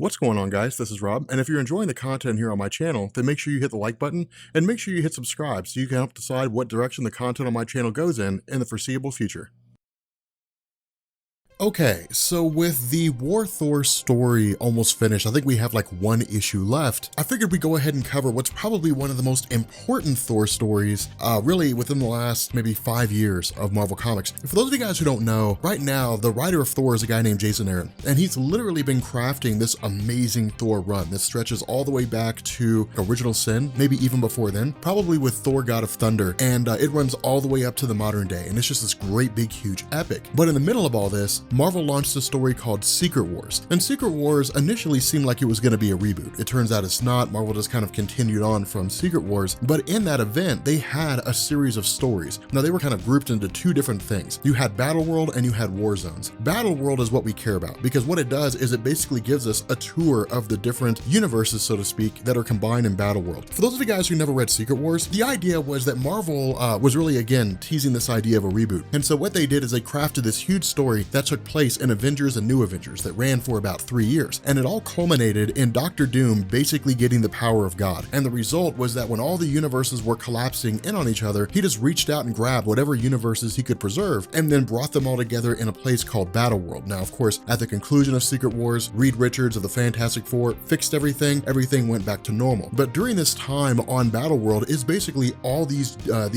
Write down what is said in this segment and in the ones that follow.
What's going on, guys? This is Rob, and if you're enjoying the content here on my channel, then make sure you hit the like button and make sure you hit subscribe so you can help decide what direction the content on my channel goes in the foreseeable future. Okay, so with the War Thor story almost finished, I think we have like one issue left. I figured we'd go ahead and cover what's probably one of the most important Thor stories, really within the last maybe 5 years of Marvel Comics. And for those of you guys who don't know, right now, the writer of Thor is a guy named Jason Aaron, and he's literally been crafting this amazing Thor run that stretches all the way back to Original Sin, maybe even before then, probably with Thor God of Thunder, and it runs all the way up to the modern day, and it's just this great big huge epic. But in the middle of all this, Marvel launched a story called Secret Wars. And Secret Wars initially seemed like it was going to be a reboot. It turns out it's not. Marvel just kind of continued on from Secret Wars. But in that event, they had a series of stories. Now, they were kind of grouped into two different things. You had Battle World and you had War Zones. Battle World is what we care about because what it does is it basically gives us a tour of the different universes, so to speak, that are combined in Battle World. For those of you guys who never read Secret Wars, the idea was that Marvel was really, again, teasing this idea of a reboot. And so what they did is they crafted this huge story that took place in Avengers and New Avengers that ran for about 3 years. And it all culminated in Doctor Doom basically getting the power of God. And the result was that when all the universes were collapsing in on each other, he just reached out and grabbed whatever universes he could preserve and then brought them all together in a place called Battle World. Now, of course, at the conclusion of Secret Wars, Reed Richards of the Fantastic Four fixed everything. Everything went back to normal. But during this time on Battle World is basically all these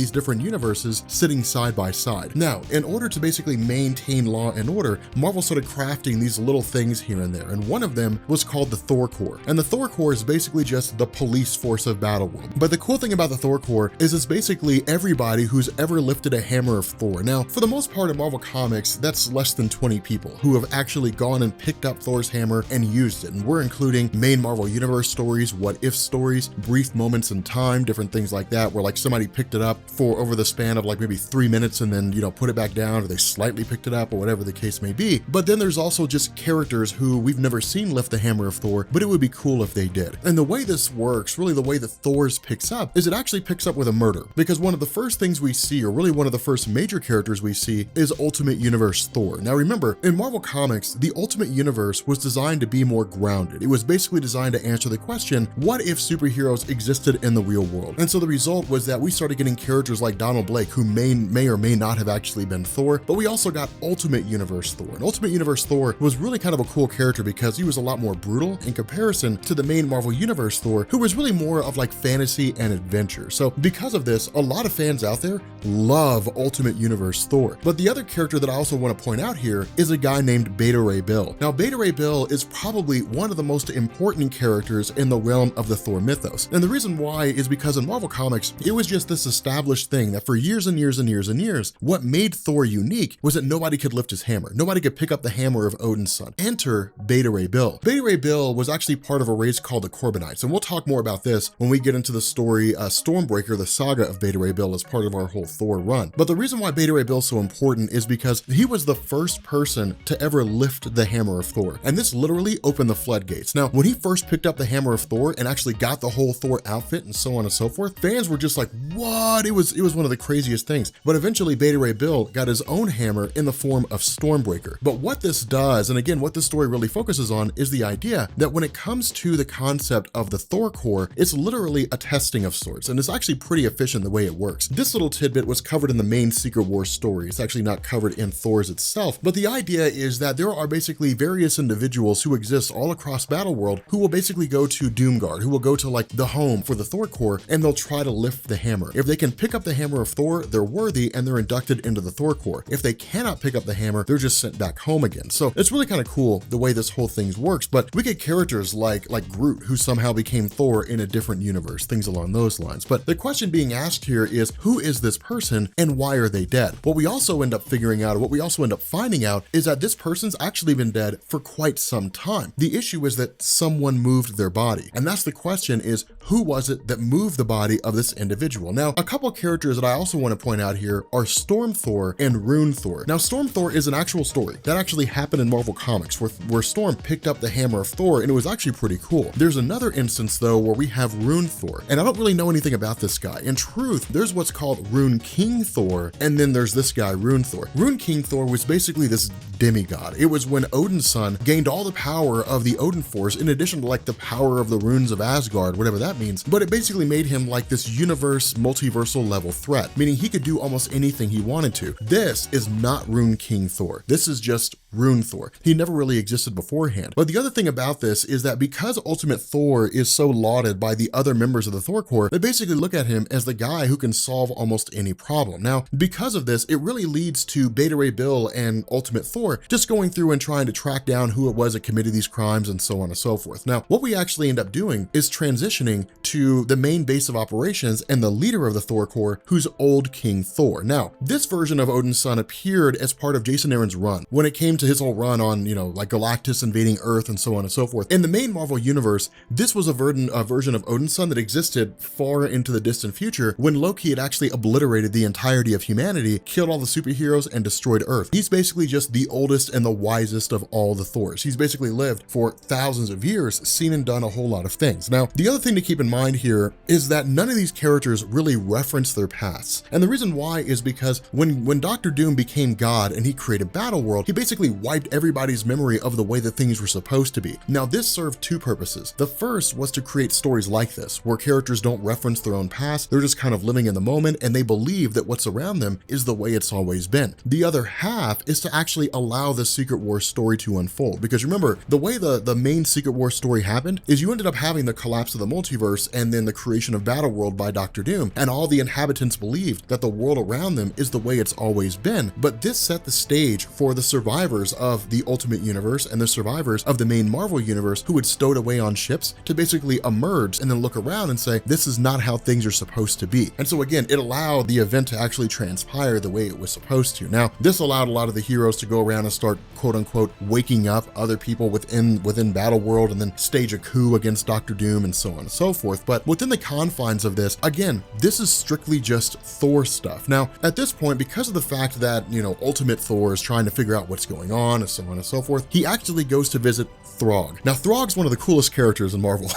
different universes sitting side by side. Now, in order to basically maintain law and order, Marvel started crafting these little things here and there, and one of them was called the Thor Core. And the Thor Core is basically just the police force of Battle World. But the cool thing about the Thor Core is it's basically everybody who's ever lifted a hammer of Thor. Now, for the most part in Marvel Comics, that's less than 20 people who have actually gone and picked up Thor's hammer and used it. And we're including main Marvel Universe stories, what if stories, brief moments in time, different things like that, where like somebody picked it up for over the span of like maybe 3 minutes and then, put it back down, or they slightly picked it up, or whatever the case may be. But then there's also just characters who we've never seen lift the hammer of Thor, but it would be cool if they did. And the way this works, really the way that Thor's picks up, is it actually picks up with a murder. Because one of the first things we see, or really one of the first major characters we see, is Ultimate Universe Thor. Now remember, in Marvel Comics, the Ultimate Universe was designed to be more grounded. It was basically designed to answer the question, what if superheroes existed in the real world? And so the result was that we started getting characters like Donald Blake, who may or may not have actually been Thor, but we also got Ultimate Universe Thor. And Ultimate Universe Thor was really kind of a cool character because he was a lot more brutal in comparison to the main Marvel Universe Thor, who was really more of like fantasy and adventure. So because of this, a lot of fans out there love Ultimate Universe Thor. But the other character that I also want to point out here is a guy named Beta Ray Bill. Now, Beta Ray Bill is probably one of the most important characters in the realm of the Thor mythos. And the reason why is because in Marvel Comics, it was just this established thing that for years and years and years and years, what made Thor unique was that nobody could lift his hammer. Nobody could pick up the hammer of Odin's son. Enter Beta Ray Bill. Beta Ray Bill was actually part of a race called the Corbinites, and we'll talk more about this when we get into the story Stormbreaker, the saga of Beta Ray Bill as part of our whole Thor run. But the reason why Beta Ray Bill is so important is because he was the first person to ever lift the hammer of Thor, and this literally opened the floodgates. Now, when he first picked up the hammer of Thor and actually got the whole Thor outfit and so on and so forth, fans were just like, what? It was one of the craziest things. But eventually Beta Ray Bill got his own hammer in the form of Stormbreaker. But what this does, and again, what this story really focuses on, is the idea that when it comes to the concept of the Thor Core, it's literally a testing of sorts, and it's actually pretty efficient the way it works. This little tidbit was covered in the main Secret Wars story. It's actually not covered in Thor's itself, but the idea is that there are basically various individuals who exist all across Battle World who will basically go to Doomguard, who will go to like the home for the Thor Core, and they'll try to lift the hammer. If they can pick up the hammer of Thor, they're worthy and they're inducted into the Thor Core. If they cannot pick up the hammer, they're just sent back home again. So it's really kind of cool the way this whole thing works. But we get characters like Groot, who somehow became Thor in a different universe, things along those lines. But the question being asked here is, who is this person and why are they dead? What we also end up figuring out, or what we also end up finding out, is that this person's actually been dead for quite some time. The issue is that someone moved their body. And that's the question, is who was it that moved the body of this individual? Now, a couple characters that I also want to point out here are Storm Thor and Rune Thor. Now, Storm Thor is an actual story that actually happened in Marvel Comics where Storm picked up the hammer of Thor, and it was actually pretty cool. There's another instance though where we have Rune Thor, and I don't really know anything about this guy. In truth, there's what's called Rune King Thor, and then there's this guy, Rune Thor. Rune King Thor was basically this demigod. It was when Odin's son gained all the power of the Odin Force, in addition to like the power of the runes of Asgard, whatever that means, but it basically made him like this universe, multiversal level threat, meaning he could do almost anything he wanted to. This is not Rune King Thor. This is just Rune Thor. He never really existed beforehand. But the other thing about this is that because Ultimate Thor is so lauded by the other members of the Thor Core, they basically look at him as the guy who can solve almost any problem. Now, because of this, it really leads to Beta Ray Bill and Ultimate Thor just going through and trying to track down who it was that committed these crimes and so on and so forth. Now, what we actually end up doing is transitioning to the main base of operations and the leader of the Thor Core, who's Old King Thor. Now, this version of Odin's son appeared as part of Jason Aaron's run when it came to his whole run on, like Galactus invading Earth and so on and so forth. In the main Marvel universe, this was a version of Odin's son that existed far into the distant future when Loki had actually obliterated the entirety of humanity, killed all the superheroes, and destroyed Earth. He's basically just the oldest and the wisest of all the Thors. He's basically lived for thousands of years, seen and done a whole lot of things. Now, the other thing to keep in mind here is that none of these characters really reference their pasts. And the reason why is because when Dr. Doom became God and he created Battleworld, he basically wiped everybody's memory of the way that things were supposed to be. Now, this served two purposes. The first was to create stories like this, where characters don't reference their own past, they're just kind of living in the moment, and they believe that what's around them is the way it's always been. The other half is to actually allow the Secret War story to unfold, because remember, the way the main Secret War story happened is you ended up having the collapse of the multiverse and then the creation of Battleworld by Dr. Doom, and all the inhabitants believed that the world around them is the way it's always been. But this set the stage for the survivors of the Ultimate Universe and the survivors of the main Marvel Universe who had stowed away on ships to basically emerge and then look around and say, this is not how things are supposed to be. And so again, it allowed the event to actually transpire the way it was supposed to. Now, this allowed a lot of the heroes to go around and start quote unquote waking up other people within Battleworld and then stage a coup against Dr. Doom and so on and so forth. But within the confines of this, again, this is strictly just Thor stuff. Now, at this point, because of the fact that, Ultimate Thor is trying to figure out what's going on and so on and so forth, he actually goes to visit Throg. Now, Throg's one of the coolest characters in Marvel.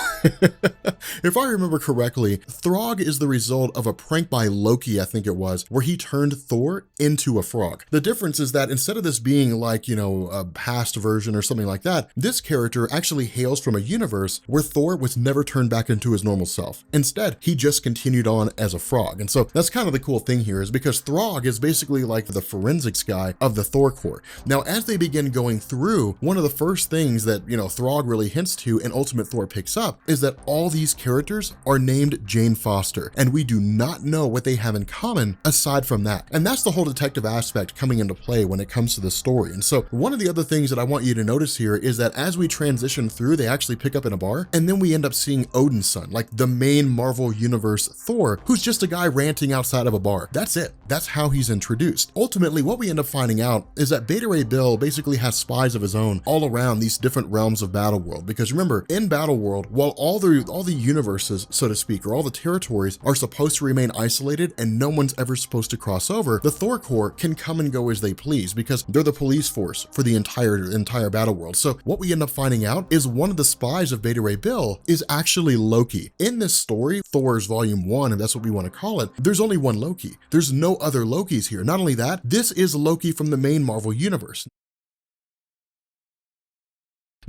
If I remember correctly, Throg is the result of a prank by Loki, I think it was, where he turned Thor into a frog. The difference is that instead of this being like, a past version or something like that, this character actually hails from a universe where Thor was never turned back into his normal self. Instead, he just continued on as a frog. And so that's kind of the cool thing here, is because Throg is basically like the forensics guy of the Thor Core. Now, as they begin going through, one of the first things that, Throg really hints to and Ultimate Thor picks up is that all these characters are named Jane Foster, and we do not know what they have in common aside from that. And that's the whole detective aspect coming into play when it comes to the story. And so one of the other things that I want you to notice here is that as we transition through, they actually pick up in a bar, and then we end up seeing Odin's son, like the main Marvel Universe Thor, who's just a guy ranting outside of a bar. That's it. That's how he's introduced. Ultimately, what we end up finding out is that Beta Ray Bill basically has spies of his own all around these different realms of Battleworld. Because remember, in Battleworld, while all the universes, so to speak, or all the territories are supposed to remain isolated and no one's ever supposed to cross over, the Thor Core can come and go as they please because they're the police force for the entire Battleworld. So what we end up finding out is one of the spies of Beta Ray Bill is actually Loki. In this story, Thor's Volume 1, if that's what we want to call it, there's only one Loki. There's no other Lokis here. Not only that, this is Loki from the main Marvel Universe.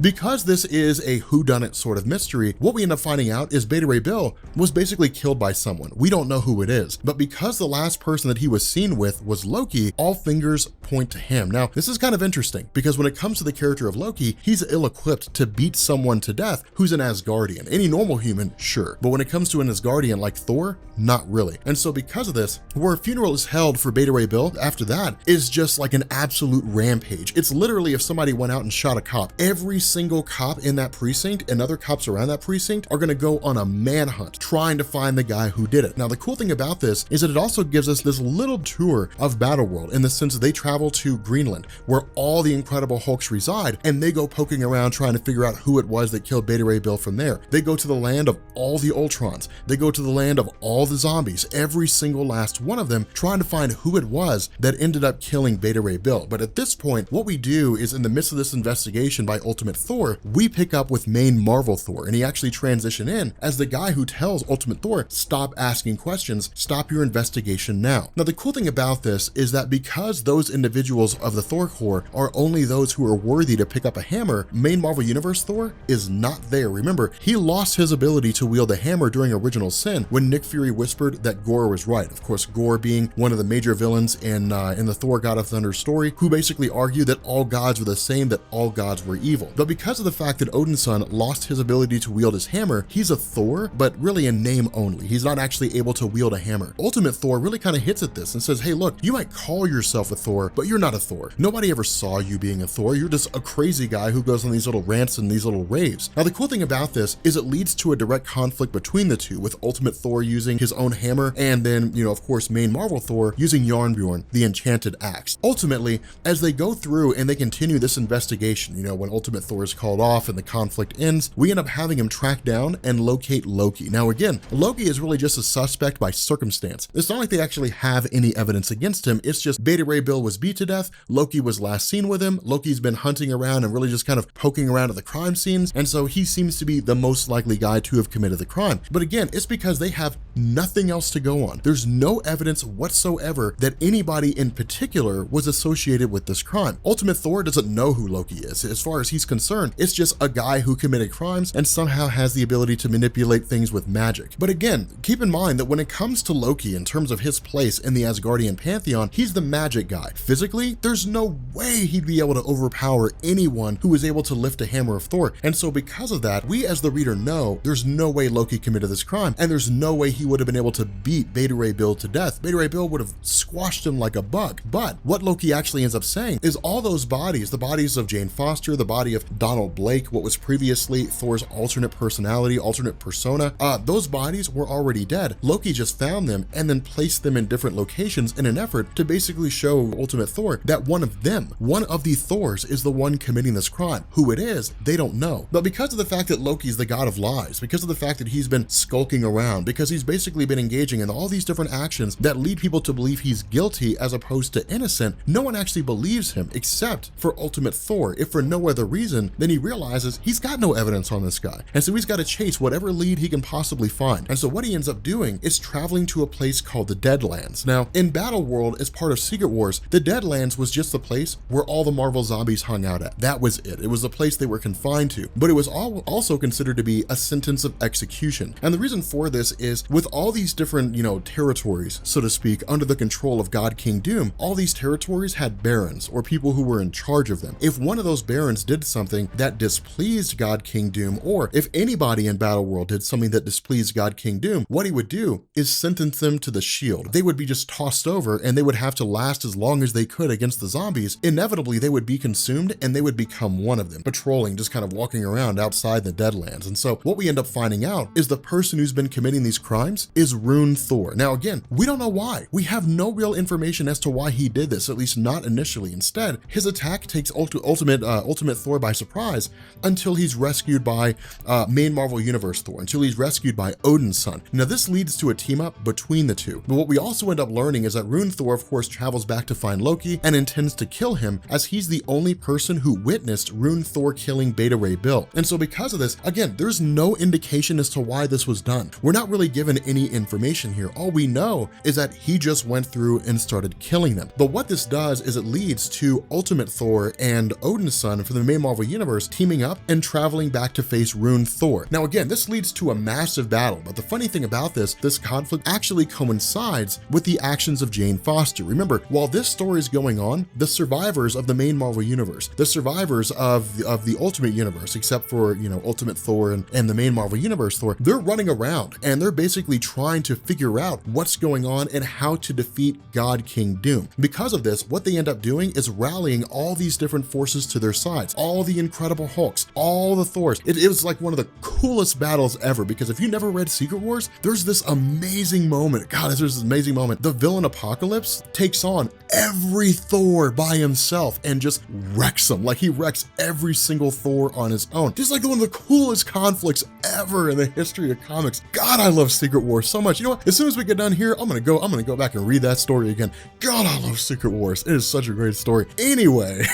Because this is a whodunit sort of mystery, what we end up finding out is Beta Ray Bill was basically killed by someone. We don't know who it is, but because the last person that he was seen with was Loki, all fingers point to him. Now, this is kind of interesting because when it comes to the character of Loki, he's ill-equipped to beat someone to death who's an Asgardian. Any normal human, sure, but when it comes to an Asgardian like Thor, not really. And so because of this, where a funeral is held for Beta Ray Bill, after that is just like an absolute rampage. It's literally if somebody went out and shot a cop, every single cop in that precinct and other cops around that precinct are gonna go on a manhunt trying to find the guy who did it. Now, the cool thing about this is that it also gives us this little tour of Battleworld in the sense that they travel to Greenland, where all the Incredible Hulks reside, and they go poking around trying to figure out who it was that killed Beta Ray Bill from there. They go to the land of all the Ultrons. They go to the land of all the zombies, every single last one of them, trying to find who it was that ended up killing Beta Ray Bill. But at this point, what we do is, in the midst of this investigation by Ultimate Thor, we pick up with main Marvel Thor, and he actually transition in as the guy who tells Ultimate Thor, stop asking questions, stop your investigation now. Now, the cool thing about this is that because those individuals of the Thor Core are only those who are worthy to pick up a hammer, main Marvel Universe Thor is not there. Remember, he lost his ability to wield a hammer during Original Sin when Nick Fury whispered that Gore was right. Of course, Gore being one of the major villains in the Thor God of Thunder story, who basically argued that all gods were the same, that all gods were evil. But because of the fact that Odinson lost his ability to wield his hammer, he's a Thor, but really in name only. He's not actually able to wield a hammer. Ultimate Thor really kind of hits at this and says, hey, look, you might call yourself a Thor, but you're not a Thor. Nobody ever saw you being a Thor. You're just a crazy guy who goes on these little rants and these little raves. Now, the cool thing about this is it leads to a direct conflict between the two, with Ultimate Thor using his own hammer, and then, of course, main Marvel Thor using Jarnbjorn, the enchanted axe. Ultimately, as they go through and they continue this investigation, when Ultimate Thor is called off and the conflict ends, we end up having him track down and locate Loki. Now, again, Loki is really just a suspect by circumstance. It's not like they actually have any evidence against him. It's just Beta Ray Bill was beat to death. Loki was last seen with him. Loki's been hunting around and really just kind of poking around at the crime scenes. And so he seems to be the most likely guy to have committed the crime. But again, it's because they have nothing else to go on. There's no evidence whatsoever that anybody in particular was associated with this crime. Ultimate Thor doesn't know who Loki is. As far as he's concerned, it's just a guy who committed crimes and somehow has the ability to manipulate things with magic. But again, keep in mind that when it comes to Loki, in terms of his place in the Asgardian pantheon, he's the magic guy. Physically, there's no way he'd be able to overpower anyone who was able to lift a hammer of Thor. And so because of that, we as the reader know there's no way Loki committed this crime, and there's no way he would have been able to beat Beta Ray Bill to death. Beta Ray Bill would have squashed him like a bug. But what Loki actually ends up saying is all those bodies, the bodies of Jane Foster, the body of Donald Blake, what was previously Thor's alternate personality, alternate persona, those bodies were already dead. Loki just found them and then placed them in different locations in an effort to basically show Ultimate Thor that one of the Thors, is the one committing this crime. Who it is, they don't know. But because of the fact that Loki's the god of lies, because of the fact that he's been skulking around, because he's basically been engaging in all these different actions that lead people to believe he's guilty as opposed to innocent, no one actually believes him except for Ultimate Thor. If for no other reason, then he realizes he's got no evidence on this guy. And so he's got to chase whatever lead he can possibly find. And so what he ends up doing is traveling to a place called the Deadlands. Now, in Battleworld, as part of Secret Wars, the Deadlands was just the place where all the Marvel zombies hung out at. That was it. It was the place they were confined to. But it was also considered to be a sentence of execution. And the reason for this is with all these different, territories, so to speak, under the control of God King Doom, all these territories had barons or people who were in charge of them. If one of those barons did something that displeased God King Doom, or if anybody in Battleworld did something that displeased God King Doom, what he would do is sentence them to the shield. They would be just tossed over and they would have to last as long as they could against the zombies. Inevitably, they would be consumed and they would become one of them, patrolling, just kind of walking around outside the Deadlands. And so what we end up finding out is the person who's been committing these crimes is Rune Thor. Now, again, we don't know why. We have no real information as to why he did this, at least not initially. Instead, his attack takes Ultimate Thor by surprise until he's rescued by main Marvel Universe Thor, until he's rescued by Odinson. Now, this leads to a team up between the two. But what we also end up learning is that Rune Thor, of course, travels back to find Loki and intends to kill him, as he's the only person who witnessed Rune Thor killing Beta Ray Bill. And so because of this, again, there's no indication as to why this was done. We're not really given any information here. All we know is that he just went through and started killing them. But what this does is it leads to Ultimate Thor and Odinson from the main Marvel Universe teaming up and traveling back to face Rune Thor. Now, again, this leads to a massive battle, but the funny thing about this conflict actually coincides with the actions of Jane Foster. Remember, while this story is going on, the survivors of the main Marvel Universe, the survivors of the Ultimate Universe, except for, Ultimate Thor and the main Marvel Universe Thor, they're running around and they're basically trying to figure out what's going on and how to defeat God King Doom. Because of this, what they end up doing is rallying all these different forces to their sides, all the Incredible Hulks, all the Thors. It was like one of the coolest battles ever, because if you never read Secret Wars, there's this amazing moment. God, there's this amazing moment. The villain Apocalypse takes on every Thor by himself and just wrecks them. Like, he wrecks every single Thor on his own. Just like one of the coolest conflicts ever in the history of comics. God, I love Secret Wars so much. You know what? As soon as we get done here, I'm gonna go back and read that story again. God, I love Secret Wars. It is such a great story. Anyway,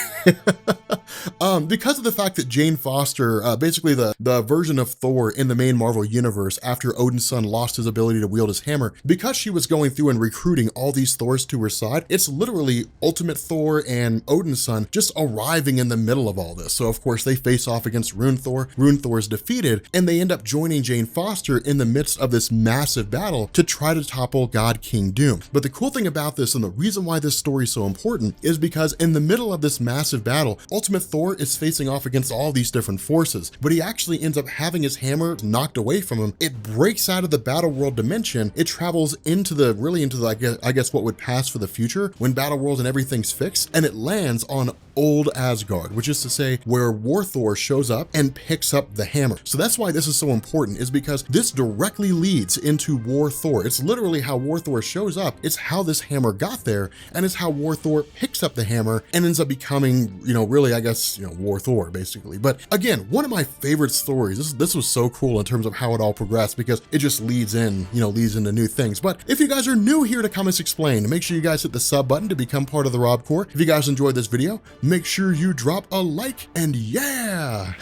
because of the fact that Jane Foster, basically the version of Thor in the main Marvel universe after Odinson lost his ability to wield his hammer, because she was going through and recruiting all these Thors to her side, it's literally Ultimate Thor and Odinson just arriving in the middle of all this. So of course they face off against Rune Thor. Rune Thor is defeated, and they end up joining Jane Foster in the midst of this massive battle to try to topple God King Doom. But the cool thing about this, and the reason why this story is so important, is because in the middle of this massive battle, Ultimate Thor is facing off against all these different forces, but he actually ends up having his hammer knocked away from him. It breaks out of the battle world dimension. It travels into the I guess what would pass for the future when battle world and everything's fixed, and it lands on old Asgard, which is to say where War Thor shows up and picks up the hammer. So that's why this is so important, is because this directly leads into War Thor. It's literally how War Thor shows up. It's how this hammer got there, and it's how War Thor picks up the hammer and ends up becoming, really, I guess, War Thor, basically. But again, one of my favorite stories. This was so cool in terms of how it all progressed, because it just leads into new things. But if you guys are new here to Comics Explained, make sure you guys hit the sub button to become part of the Rob Core. If you guys enjoyed this video, make sure you drop a like, and yeah,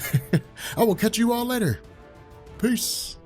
I will catch you all later. Peace.